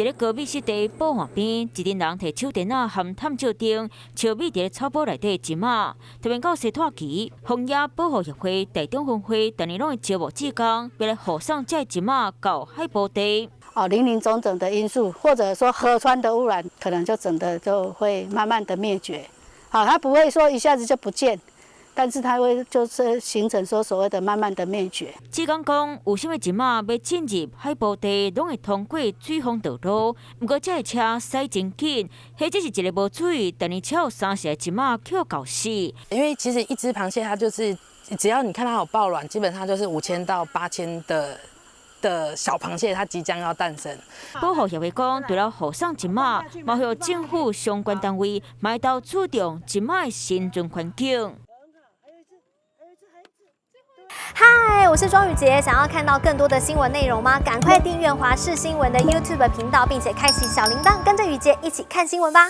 咧高美湿地保岸边，一群人摕手电仔和探照灯，笑美伫草埔内底的一马。特别到西拖期，荒野保护协会台中分会逐年拢会招募志工，要来护送这一马到海埔地。林林总总的因素，或者说河川的污染，可能就整个就会慢慢的灭绝。它不会说一下子就不见。但是它会就是形成说所谓的慢慢的灭绝。志工讲，有啥物一马要进入海埔地，拢会通过水防道路。不过这车驶真紧，迄只是一个无注意，等于超有30个一马扣到死。因为其实一只螃蟹它就是只要你看它有抱卵，基本上就是5000到8000的小螃蟹，它即将要诞生。保护协会讲，除了护送一马，嘛有政府相关单位埋头注重一马的生存环境。嗨，我是庄宇杰。想要看到更多的新闻内容吗？赶快订阅华视新闻的 YouTube 频道，并且开启小铃铛，跟着宇杰一起看新闻吧。